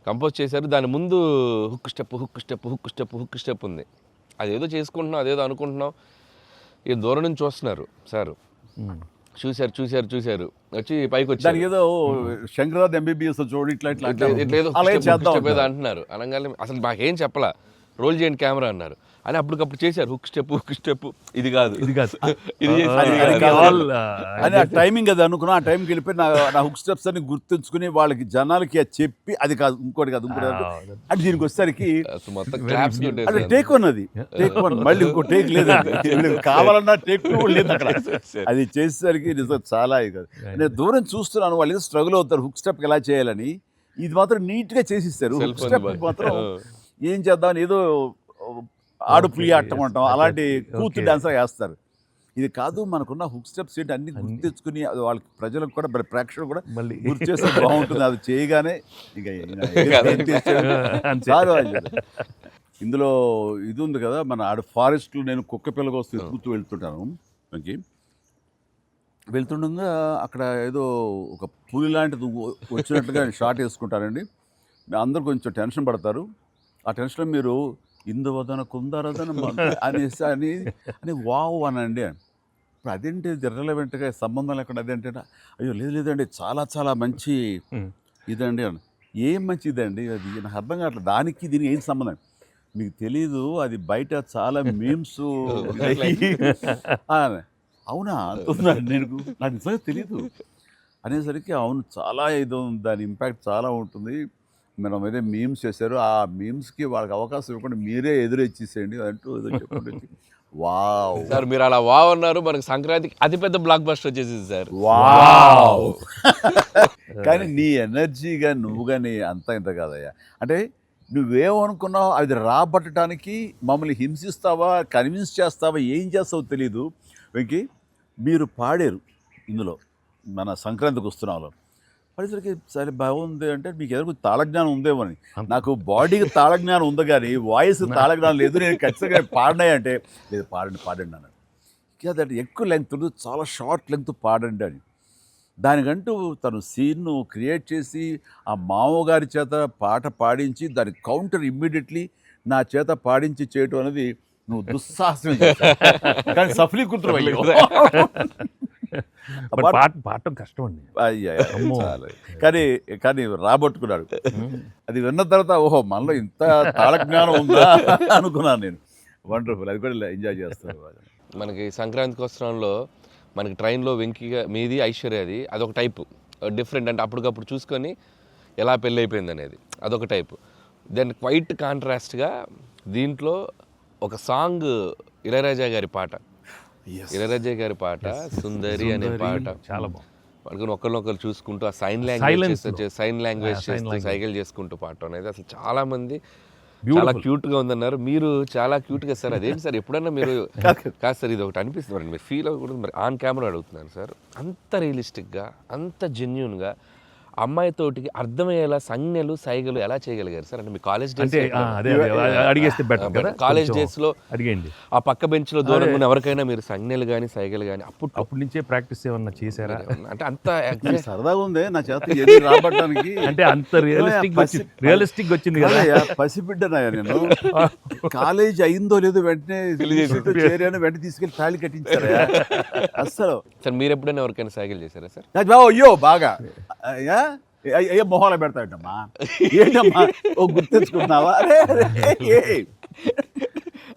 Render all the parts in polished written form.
Compose చేశారు. దాని ముందు హుక్ స్టెప్ ఉంది. అదేదో చేసుకుంటున్నాం, అదేదో అనుకుంటున్నాం. ఈ దూరం నుంచి చూస్తున్నారు సార్, చూశారు వచ్చి పైకి వచ్చారు. ఏదో శంకరాద్ ఎంబీబీఎస్ చూడు ఇట్లా అంటున్నారు. అనగానే అసలు మాకేం చెప్పలా, రోల్ చేయండి కెమెరా అన్నారు. అని అప్పటికప్పుడు చేశారు హుక్ స్టెప్. ఇది కాదు అని ఆ టైమింగ్ అది అనుకున్నా. ఆ టైంకి వెళ్ళిపోయి నా హుక్ స్టెప్స్ అని గుర్తుంచుకుని వాళ్ళకి జనాలకి చెప్పి అది కాదు ఇంకోటి అంటే దీనికి వచ్చేసరికి అంటే టేక్ వన్, టేక్ వన్, మళ్ళీ ఇంకో టేక్ లేదండి. కావాలన్నా టేక్ టూ లేదు అక్కడ. అది చేసేసరికి నిజం చాలా ఇది. నేను దూరం చూస్తున్నాను, వాళ్ళు ఏదో స్ట్రగుల్ అవుతారు హుక్ స్టెప్ ఎలా చేయాలని. ఇది మాత్రం నీట్ గా చేసిస్తారు. హుక్ స్టెప్ మాత్రం ఏం చేద్దామని ఏదో ఆడుపులి ఆటం అంటాం, అలాంటి కూతు డాన్స్ వేస్తారు. ఇది కాదు, మనకున్న హుక్ స్టెప్స్ ఏంటి అన్ని గుర్తు తెచ్చుకుని వాళ్ళకి ప్రజలకు కూడా ప్రేక్షకులు కూడా మళ్ళీ గుర్తు చేస్తే బాగుంటుంది. అది చేయగానే ఇక ఇందులో ఇది ఉంది కదా, మన ఆడ ఫారెస్ట్లో నేను కుక్క పిల్లగా వస్తే కూతూ వెళ్తుంటాను. వెళ్తుండగా అక్కడ ఏదో ఒక పులి లాంటిది వచ్చినట్టుగా షాట్ వేసుకుంటారండి. అందరూ కొంచెం టెన్షన్ పడతారు. ఆ టెన్షన్లో మీరు ఇందువదన కుందరదన అనేసి అని వావ్ అనండి. ఇప్పుడు అదేంటి ఇర్రెలవెంట్గా సంబంధం లేకుండా అదేంటే, అయ్యో లేదండి చాలా చాలా మంచి ఇదండి అని. ఏం మంచి ఇదండి అది నాకు అర్థం కావట్లేదు. దానికి దీనికి ఏం సంబంధం మీకు తెలీదు. అది బయట చాలా మీమ్స్. అవునా అంటున్నాను నేను, నాకు నిజంగా తెలీదు అనేసరికి అవును చాలా ఇది దాని ఇంపాక్ట్ చాలా ఉంటుంది. మనం ఏదో మీమ్స్ చేశారు, ఆ మీమ్స్కి వాళ్ళకి అవకాశం ఇవ్వకుండా మీరే ఎదురొచ్చేసేయండి అంటూ ఏదో చెప్పండి. వావ్ సార్, మీరు అలా వావ్ అన్నారు. మనకు సంక్రాంతికి అతిపెద్ద బ్లాక్ బస్టర్ వచ్చేసింది సార్. వావ్ కానీ నీ ఎనర్జీగా నువ్వు కానీ అంతా ఇంత కాదయ్యా. అంటే నువ్వేమనుకున్నావు అది రాబట్టడానికి మమ్మల్ని హింసిస్తావా, కన్విన్స్ చేస్తావా, ఏం చేస్తావో తెలీదు. వెంకీ మీరు పాడారు ఇందులో మన సంక్రాంతికి వస్తున్నాలో, పడేసరికి సరే బాగుంది అంటే మీకు ఎదురు తాళజ్ఞానం ఉందేమో అని. నాకు బాడీకి తాళజ్ఞానం ఉంది కానీ వాయిస్ తాళజ్ఞానం లేదు. నేను ఖచ్చితంగా పాడినాయి అంటే లేదు పాడండి అన్నాడు. అదంటే ఎక్కువ లెంగ్త్ చాలా షార్ట్ లెంగ్త్ పాడండి అని. దానికంటూ తను సీన్ను క్రియేట్ చేసి ఆ మామగారి చేత పాట పాడించి దాని కౌంటర్ ఇమ్మీడియట్లీ నా చేత పాడించి చేయటం అనేది నువ్వు దుస్సాహసం కానీ సఫలీకృతులు. పాడటం కష్టం అండి. కానీ రాబట్టుకున్నాడు. అది విన్న తర్వాత ఓహో మనలో ఇంత తాళజ్ఞానం ఉందా అనుకున్నాను నేను. వండర్ఫుల్, అది కూడా ఎంజాయ్ చేస్తాను. మనకి సంక్రాంతికి వస్త్రంలో మనకి ట్రైన్లో వెంకీగా మీది ఐశ్వర్యది అదొక టైపు డిఫరెంట్. అంటే అప్పటికప్పుడు చూసుకొని ఎలా పెళ్ళి అయిపోయింది అనేది అదొక టైపు. దెన్ క్వైట్ కాంట్రాస్ట్గా దీంట్లో ఒక సాంగ్ ఇళయరాజా గారి పాట సుందరి అనే పాట చాలా బాగుంది. వాళ్ళకి ఒకరినొకరు చూసుకుంటూ ఆ సైన్ లాంగ్వేజ్ చేస్తూ సైకిల్ చేసుకుంటూ పాడటం అనేది అసలు చాలా మంది చాలా క్యూట్గా ఉందన్నారు. మీరు చాలా క్యూట్గా సార్. అదేంటి సార్ ఎప్పుడన్నా మీరు కాదు సార్ ఇది ఒకటి అనిపిస్తుంది మీరు ఫీల్ అవ్వకూడదు. మరి ఆన్ కెమెరా అడుగుతున్నాను సార్, అంత రియలిస్టిక్గా అంత జెన్యూన్గా అమ్మాయితోటికి అర్థమయ్యేలా సంజ్ఞలు సైగలు ఎలా చేయగలిగారు సార్? అంటే మీ కాలేజ్ డేస్ అడిగేస్తే బెటర్ కదా. కాలేజ్ డేస్లో అడిగండి ఆ పక్క బెంచ్లో దూరంగా ఉన్న ఎవరికైనా మీరు సంజ్ఞలు కానీ సైగలు కానీ అప్పటి నుంచే ప్రాక్టీస్ ఏమన్నా చేశారా? అంటే అంత సరదాగా ఉంది నా చేత రాబట్టడానికి. అంటే అంత రియలిస్టిక్ వచ్చింది కదా. పసిబిడ్డనాయా నేను. కాలేజ్ అయిందో లేదో వెంటనే చేరాను, వెంటనే తీసుకెళ్ళి తాళి కట్టించారా అస్సలు. సార్ మీరు ఎప్పుడైనా ఎవరికైనా సైకిల్ చేశారా సార్? అయ్యో బాగా అయ్యో మొహాలు పెడతాడమ్మా. ఏంటమ్మా ఓ గుర్తించుకున్నావా?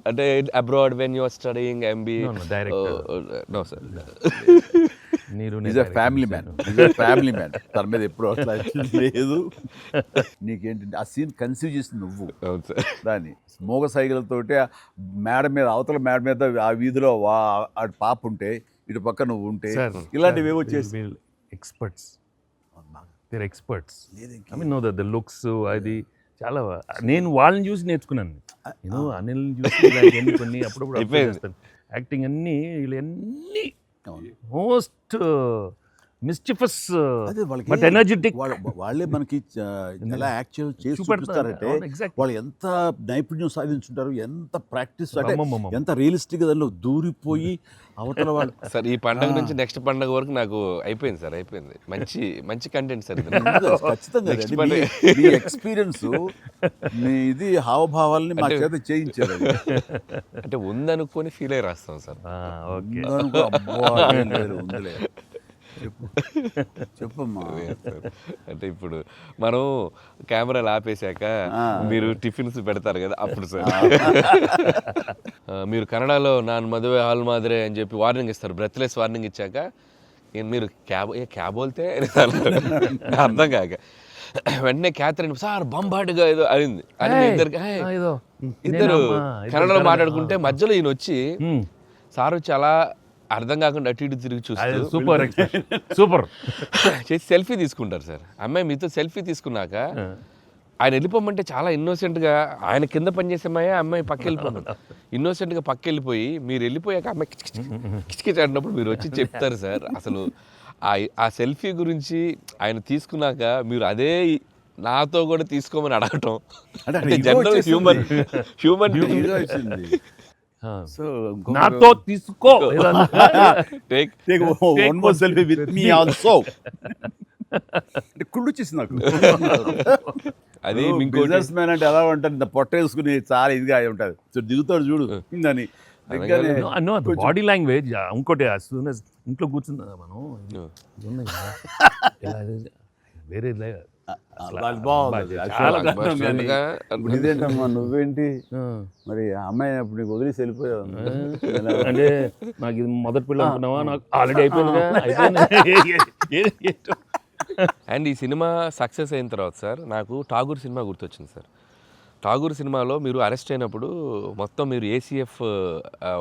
అంటే abroad when you are studying MB? No sir, family man. తన మీద ఎప్పుడు అట్లా లేదు. నీకేంటంటే ఆ సీన్ కన్సీవ్ చేసింది నువ్వు. దాన్ని మోగ సైకిల్తోటి మేడ మీద అవతల మేడ మీద ఆ వీధిలో పాప ఉంటే ఇటు పక్క నువ్వు ఉంటే ఇలాంటివి ఏవో చేసి experts I mean know the looks అది చాలా. నేను వాళ్ళని చూసి నేర్చుకున్నాను. నేను అనిల్ని చూసి కొన్ని అప్పుడప్పుడు యాక్టింగ్ అన్నీ వీళ్ళన్నీ మోస్ట్ మిస్చిఫస్ అదే వాళ్ళకి బట్ ఎనర్జెటిక్ వాళ్ళే మనకి ఎలా యాక్చువల్ చేసి చూపిస్తారంటే వాళ్ళు ఎంత నైపుణ్యం సాధించుంటారు, ఎంత ప్రాక్టీస్ అంటే ఎంత రియలిస్టిక్ గా దానిలో దూరిపోయి అవతల వాళ్ళు. సార్ ఈ పండగ నుంచి నెక్స్ట్ పండగ వరకు నాకు అయిపోయింది సార్, అయిపోయింది. మంచి మంచి కంటెంట్ సార్ ఇది. ఖచ్చితంగా Next అండి. పండగ. మీ ఎక్స్పీరియన్స్ మీ ఇది హావభావాలని మా చేత చేయించారు. అంటే ఉందనుకొని ఫీల్ అయ్యి రాస్తాం సార్. ఓకే ఉందనుకో, అబ్బా, ఏం లేదు, ఉందిలే. చెప్పమ్మా. అంటే ఇప్పుడు మనం కెమెరాలు ఆపేశాక మీరు టిఫిన్స్ పెడతారు కదా అప్పుడు సార్. మీరు కన్నడలో నాన్ మదువే హాల్ మాదిరే అని చెప్పి వార్నింగ్ ఇస్తారు, బ్రెత్లెస్ వార్నింగ్ ఇచ్చాక మీరు క్యాబ్ వెళ్తే అర్థం కాక వెంటనే క్యాథరిన్ సార్ బంబాటుగా ఏదో అయింది అని ఇద్దరు కన్నడలో మాట్లాడుకుంటే మధ్యలో ఈయన వచ్చి సార్ వచ్చి అలా అర్థం కాకుండా అటు ఇటు తిరిగి చూస్తారు, సూపర్ సూపర్ చేసి సెల్ఫీ తీసుకుంటారు సార్. అమ్మాయి మీతో సెల్ఫీ తీసుకున్నాక ఆయన వెళ్ళిపోమంటే చాలా ఇన్నోసెంట్గా ఆయన కింద పనిచేసేమాయా అమ్మాయి పక్క వెళ్ళిపోమంట ఇన్నోసెంట్గా పక్క వెళ్ళిపోయి మీరు వెళ్ళిపోయాక అమ్మాయి కిచకిచ అంటున్నప్పుడు మీరు వచ్చి చెప్తారు సార్. అసలు ఆ సెల్ఫీ గురించి ఆయన తీసుకున్నాక మీరు అదే నాతో కూడా తీసుకోమని అడగటం అంటే జనరల్ హ్యూమన్ సో నాతో తీసుకో take one more selfie with me also అంటే కుళ్ళు వచ్చేసింది నాకు. అది బిజినెస్ మ్యాన్ అంటే ఎలా ఉంటారు, ఇంత పొట్ట వేసుకుని చాలా ఇదిగా ఉంటారు. సో దిగుతాడు చూడు ఇందని బాడీ లాంగ్వేజ్. ఇంకోటి ఇంట్లో కూర్చున్నా మనం వేరే ఇదేంటమ్మా నువ్వేంటి మరి అమ్మాయి అప్పుడు నీకు వదిలేసి వెళ్ళిపోయావు అంటే నాకు ఇది మొదటి పిల్ల అనుకున్నావా, నాకు ఆల్రెడీ అయిపోయింది. అండ్ ఈ సినిమా సక్సెస్ అయిన తర్వాత సార్ నాకు ఠాగూర్ సినిమా గుర్తొచ్చింది సార్. ఠాగూర్ సినిమాలో మీరు అరెస్ట్ అయినప్పుడు మొత్తం మీరు ఏసీఎఫ్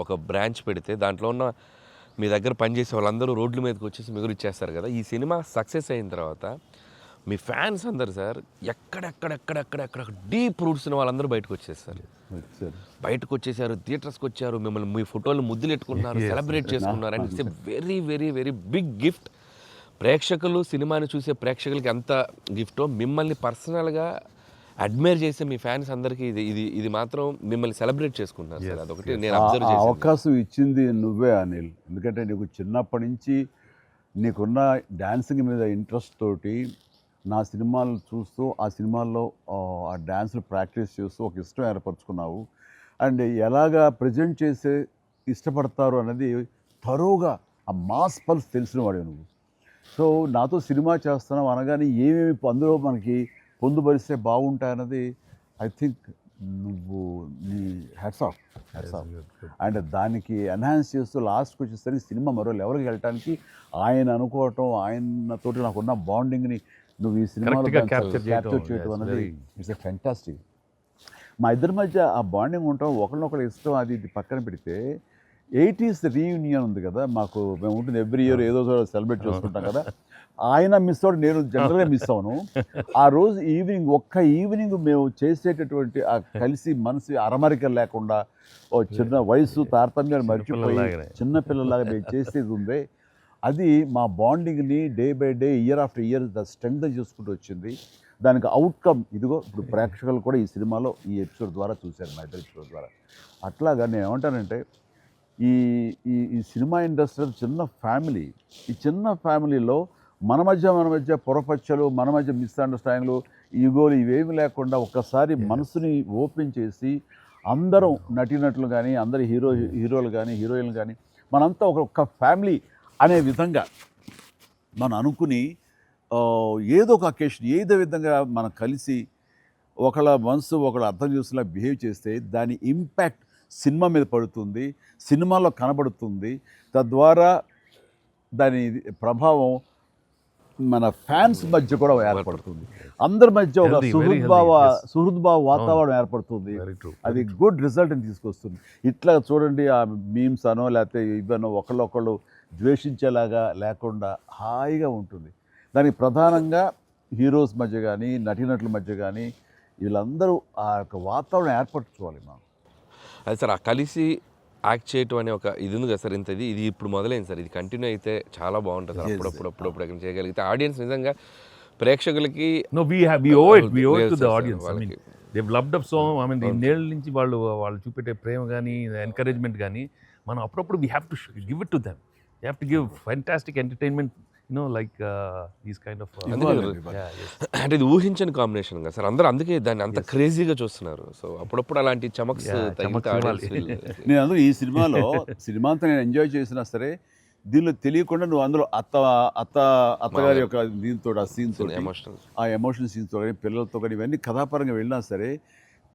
ఒక బ్రాంచ్ పెడితే దాంట్లో ఉన్న మీ దగ్గర పనిచేసే వాళ్ళందరూ రోడ్ల మీదకి వచ్చేసి మిగులు ఇచ్చేస్తారు కదా. ఈ సినిమా సక్సెస్ అయిన తర్వాత మీ ఫ్యాన్స్ అందరు సార్ ఎక్కడెక్కడెక్కడెక్కడెక్కడ డీప్ రూట్స్ వాళ్ళందరూ బయటకు వచ్చేస్తారు, బయటకు వచ్చేసారు, థియేటర్స్కి వచ్చారు, మిమ్మల్ని మీ ఫోటోలు ముద్దులెట్టుకున్నారు, సెలబ్రేట్ చేసుకున్నారు. And it's a very very very big gift. ప్రేక్షకులు సినిమాని చూసే ప్రేక్షకులకి ఎంత గిఫ్టో మిమ్మల్ని పర్సనల్గా అడ్మైర్ చేసే మీ ఫ్యాన్స్ అందరికీ ఇది ఇది ఇది మాత్రం మిమ్మల్ని సెలబ్రేట్ చేసుకుంటున్నారు సార్. అదొకటి నేను అబ్జర్వ్ చేశాను. అవకాశం ఇచ్చింది నువ్వే అనిల్, ఎందుకంటే నీకు చిన్నప్పటి నుంచి నీకున్న డాన్సింగ్ మీద ఇంట్రెస్ట్ తోటి నా సినిమాలు చూస్తూ ఆ సినిమాల్లో ఆ డ్యాన్స్లు ప్రాక్టీస్ చేస్తూ ఒక ఇష్టం ఏర్పరచుకున్నావు. అండ్ ఎలాగా ప్రజెంట్ చేసే ఇష్టపడతారు అనేది తరోగా ఆ మాస్ పల్స్ తెలిసిన వాడే నువ్వు. సో నాతో సినిమా చేస్తున్నావు అనగానే ఏమేమి అందులో మనకి పొందుపరిస్తే బాగుంటాయన్నది ఐ థింక్ నువ్వు నీ హ్యాట్స్ ఆఫ్. అండ్ దానికి ఎన్హాన్స్ చేస్తూ లాస్ట్కి వచ్చేసరికి సినిమా మరో లెవెల్కి వెళ్ళటానికి ఆయన అనుకోవటం, ఆయనతోటి నాకున్న బాండింగ్ని నువ్వు ఈ సినిమాలో క్యాప్చర్ చేయటం అనేది ఇట్స్ ఎ ఫ్యాంటాస్టిక్. మా ఇద్దరి మధ్య ఆ బాండింగ్ ఉండటం, ఒకరినొకరు ఇష్టం, అది ఇది పక్కన పెడితే 80s రీయూనియన్ ఉంది కదా మాకు, మేము ఉంటుంది ఎవ్రీ ఇయర్ ఏదో సెలబ్రేట్ చేసుకుంటాం కదా. ఆయన మిస్ అవుట్, నేను జనరల్గా మిస్ అవును. ఆ రోజు ఈవినింగ్ ఒక్క ఈవినింగ్ మేము చేసేటటువంటి ఆ కలిసి మనసు అరమరికలు లేకుండా ఓ చిన్న వయసు తారతమ్యాలు మర్చిపోయి చిన్నపిల్లలాగా మేము చేసేది ఉందే, అది మా బాండింగ్ని day by day year after year strength చేసుకుంటూ వచ్చింది. దానికి అవుట్కమ్ ఇదిగో ఇప్పుడు ప్రేక్షకులు కూడా ఈ సినిమాలో ఈ ఎపిసోడ్ ద్వారా చూశారు, మా ఇద్దరు ఎపిసోడ్ ద్వారా. అట్లాగా నేను ఏమంటానంటే ఈ ఈ సినిమా ఇండస్ట్రీ చిన్న ఫ్యామిలీ. ఈ చిన్న ఫ్యామిలీలో మన మధ్య పొరపచ్చలు, మన మధ్య మిస్అండర్స్టాండింగ్లు, ఈగోలు ఇవేమి లేకుండా ఒక్కసారి మనసుని ఓపెన్ చేసి అందరం నటీనటులు కానీ, అందరు హీరోలు కానీ, హీరోయిన్లు కానీ మనంతా ఒక ఫ్యామిలీ అనే విధంగా మనం అనుకుని ఏదో ఒక అకేషన్ ఏదో విధంగా మనం కలిసి ఒకళ్ళ మనసు ఒకళ్ళు అర్థం చేసుకునేలా బిహేవ్ చేస్తే దాని ఇంపాక్ట్ సినిమా మీద పడుతుంది, సినిమాలో కనబడుతుంది. తద్వారా దాని ప్రభావం మన ఫ్యాన్స్ మధ్య కూడా ఏర్పడుతుంది, అందరి మధ్య ఒక సుహృద్భావ వాతావరణం ఏర్పడుతుంది. అది గుడ్ రిజల్ట్ని తీసుకొస్తుంది. ఇట్లా చూడండి, ఆ మీమ్స్ అనో లేకపోతే ఇవన్నో ఒకళ్ళొకళ్ళు ద్వేషించేలాగా లేకుండా హాయిగా ఉంటుంది. దానికి ప్రధానంగా హీరోస్ మధ్య కానీ, నటీనటుల మధ్య కానీ వీళ్ళందరూ ఆ యొక్క వాతావరణం ఏర్పరచుకోవాలి మనం. అది సార్, కలిసి యాక్ట్ చేయటం అనే ఒక ఇది ఉంది కదా సార్, ఇది ఇప్పుడు మొదలైంది సార్, ఇది కంటిన్యూ అయితే చాలా బాగుంటుంది సార్. అప్పుడప్పుడు ఎక్కడ చేయగలిగితే ఆడియన్స్ నిజంగా ప్రేక్షకులకి No, we owe it to the audience. I mean, they've loved up so. I mean, ఇన్నేళ్ళ నుంచి వాళ్ళు చూపెట్టే ప్రేమ కానీ ఎంకరేజ్మెంట్ కానీ మనం అప్పుడప్పుడు we have to give it to them. You have to give fantastic entertainment, like these kind of. అంటే ఇది ఊహించని combination కదా సార్, అందరూ అందుకే దాన్ని అంత క్రేజీగా చూస్తున్నారు. సో అప్పుడప్పుడు అలాంటి చమక్స్ తగిలితే audience will- నేను అందులో ఈ సినిమా అంతా నేను ఎంజాయ్ చేసినా సరే, దీనిలో తెలియకుండా నువ్వు అందులో అత్తగారి యొక్క దీంతో ఆ సీన్తో ఎమోషనల్ ఆ ఎమోషనల్ సీన్స్తో కానీ పిల్లలతో కానీ ఇవన్నీ కథాపరంగా వెళ్ళినా సరే